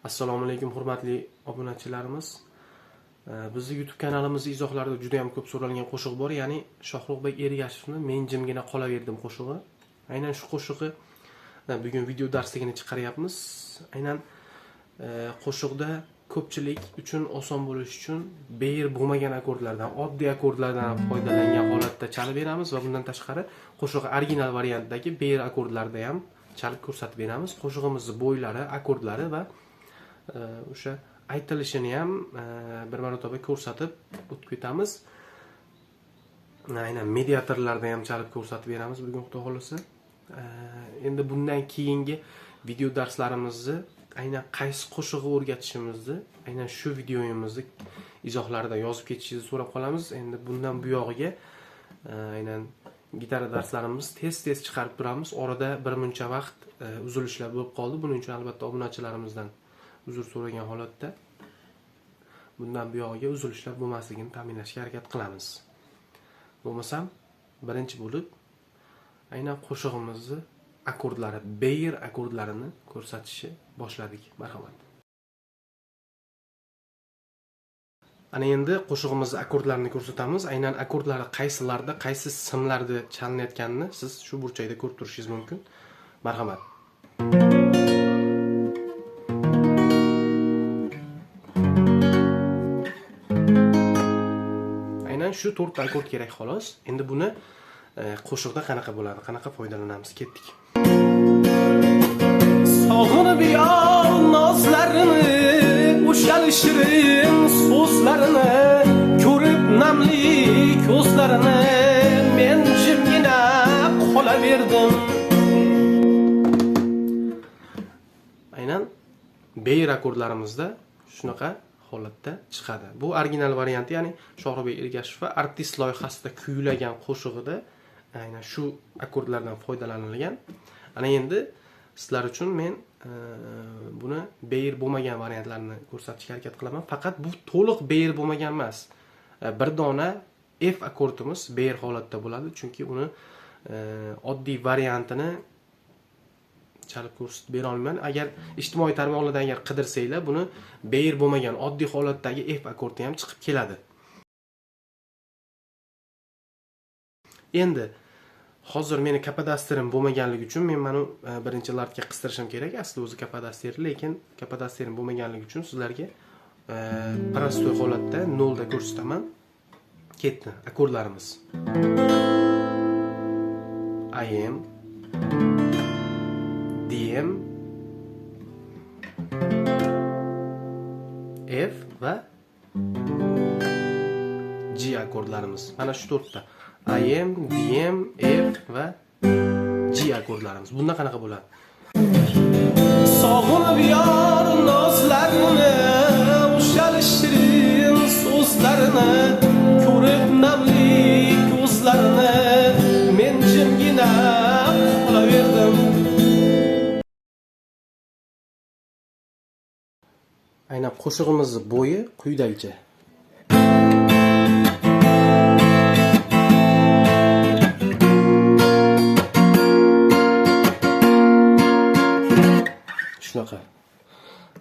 Assalomu alaykum hurmatli obunachilarimiz. Bizning YouTube kanalimizning izohlarida juda ham ko'p so'ralgan qo'shiq bor, ya'ni Shohruxbek Ergashevning Men jimgina qolaverdim qo'shig'i. Aynan shu qo'shig'i bugun video darsligini chiqaryapmiz. Aynan qo'shiqda ko'pchilik uchun oson bo'lish uchun beyer bo'lmagan akkordlardan, oddiy akkordlardan foydalangan holatda chalib beramiz va bundan tashqari qo'shiq original variantdagi beyer akkordlarda ham chalib ko'rsatib beramiz. Qo'shig'imizning bo'ylari, akkordlari va o'sha aytilishini ham bir marotaba ko'rsatib o'tib ketamiz. Aynan mediatorlarda ham chalib ko'rsatib beramiz bugun xudo xolasa. Endi bundan keyingi video darslarimizni aynan qaysi qo'shig'i o'rgatishimizni aynan shu videoyimizni izohlarida yozib ketishingizni so'rab qolamiz. Endi bundan bu yog'iga aynan gitara darslarimiz tez chiqarib turamiz. Orada bir muncha vaqt uzilishlar bo'lib qoldi. Buning uchun albatta obunachilarimizdan uzr so'ragan holatda bundan bu yog'iga uzilishlar bo'lmasligini ta'minlashga harakat qilamiz. Bo'lmasam birinchi bo'lib aynan qo'shig'imizni akkordlari, beyer akkordlarini ko'rsatishni boshladik. Marhamat. Ana endi qo'shig'imizni akkordlarini ko'rsatamiz. Aynan akkordlari qaysilarda, qaysi simlarda chalinayotganini siz shu burchakda ko'rib turishingiz mumkin. Marhamat. Shu 4 ta akkord kerak xolos. Endi buni qo'shiqda qanaqa bo'ladi, qanaqa foydalanamiz? Ketdik. Sog'inib yor nozlarini, o'shal shirin so'zlarini, ko'rib namli ko'zlarini, men jimgina qolaverdim. Aynan beyer akkordlarimizda shunaqa holatda chiqadi. Bu original varianti, ya'ni Shohruxbek Ergashev va artist loyihasida kuylagan qo'shig'ida aynan shu akkordlardan foydalanilgan. Ana endi sizlar uchun men buni beyer bo'lmagan variantlarini ko'rsatishga harakat qilaman. Faqat bu to'liq beyer bo'lmagan emas. Bir dona F akkordimiz beyer holatda bo'ladi, chunki uni oddiy variantini chalib ko'rsatib bera olmayman. Agar ijtimoiy tarmoqlardan agar qidirsanglar, buni beyer bo'lmagan oddiy holatdagi F akkordi ham chiqib keladi. Endi hozir meni kapadasterim bo'lmaganligi uchun men mana birinchi lardga qistirishim kerak. Aslida o'zi kapadaster, lekin kapadasterim bo'lmaganligi uchun sizlarga prostoy holatda 0 da ko'rsataman. Ketdi akkordlarimiz. AM DM, F va G akkordlarimiz. Mana shu 4 ta. AM, DM, F va G akkordlarimiz. Bunda qanaqa bo'ladi? Sog'inib yor nozlarini, o'shal shirin so'zlarini, ko'rib namli ko'zlarini, men jimgina qolaverdim. Aynan qo'shig'imizning bo'yi quyidagicha. Shunaqa.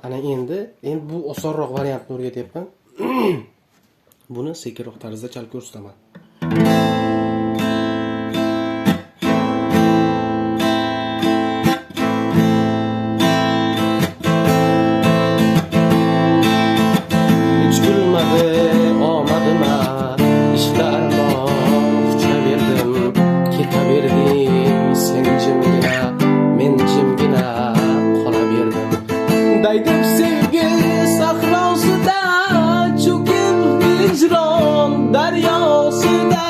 Ana endi bu osonroq variantni o'rgatyapman. Buni sekinroq tarzda chalib ko'rsataman. Daydim sevgi sahrosida, cho'kib hijron daryosida,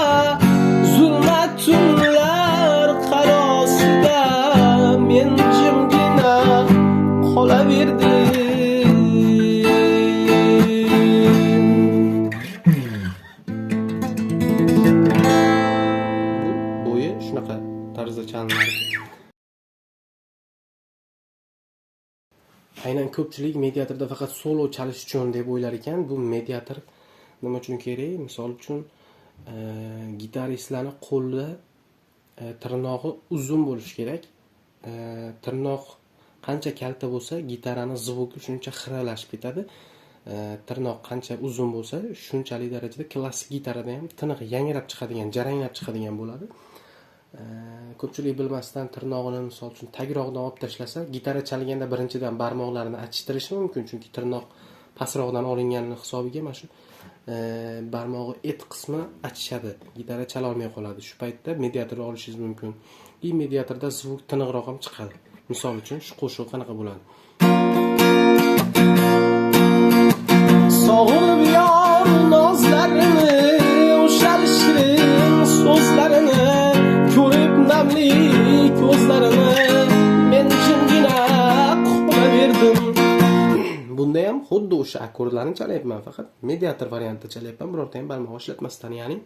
zulmat tunlar qarosida, men jimgina qolaverdim. Bo'yi shunaqa tarzda chalinadi. Aynan ko'pchilik mediatorda faqat solo chalish uchun deb o'ylar ekan. Bu mediator nima uchun kerak? Misol uchun gitaristlarning qo'lida tirnog'i uzun bo'lishi kerak. Tirnoq Qancha kalta bo'lsa, gitarani zvuki shuncha xiralashib ketadi. Tirnoq qancha uzun bo'lsa, shunchalik darajada klassik gitarada ham tiniq yangrab chiqadigan, jaranglab chiqadigan bo'ladi. Ko'pchilik bilmasdan tirnog'ini misol uchun tagroqdan olib tashlasa, gitara chalganda birinchidan barmoqlarini achishtirishi mumkin, chunki tirnoq pastroqdan olingani hisobiga mana shu barmog'i et qismi achishadi, gitara chala olmay qoladi. Shu paytda mediatorni olishingiz mumkin. Mediatorda zvuk tiniqroq ham chiqadi. Misol uchun shu qo'shiq qanaqa bo'ladi? Sog'inib yor nozlarini, o'shal shirin so'zlarini, ko'rib namli ko'zlarini, men jimgina qolaverdim. Bunda ham xuddi o'sha akkordlarni chalayapman, faqat mediator variantida chalayapman, birorta ham barmoq ishlatmasdan, ya'ni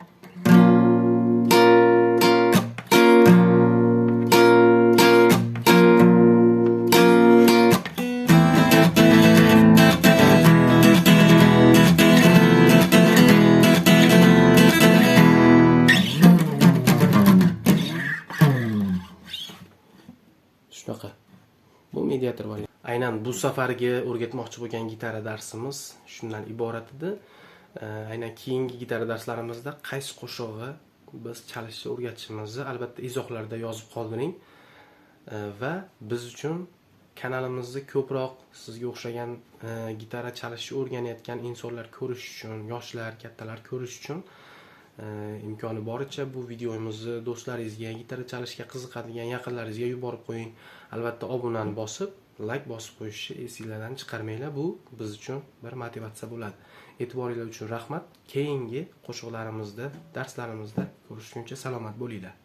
shunaqa. Bu mediator variant. Aynan bu safargi o'rgatmoqchi bo'lgan gitara darsimiz shundan iborat edi. Aynan keyingi gitara darslarimizda qaysi qo'shig'i biz chalishni o'rgatishimizni albatta izohlarda yozib qoldiring. Va biz uchun kanalimizni ko'proq sizga o'xshagan gitara chalishni o'rganayotgan insonlar ko'rish uchun, yoshlar, kattalar ko'rish uchun imkoni boricha bu videomizni do'stlaringizga, gitara chalishga qiziqadigan yaqinlaringizga yuborib qo'ying. Albatta obunani bosib, like bosib qo'yishni esingizdan chiqarmanglar. Bu biz uchun bir motivatsiya bo'ladi. E'tiboringiz uchun rahmat. Keyingi qo'shiqlarimizda, darslarimizda ko'rishguncha salomat bo'linglar.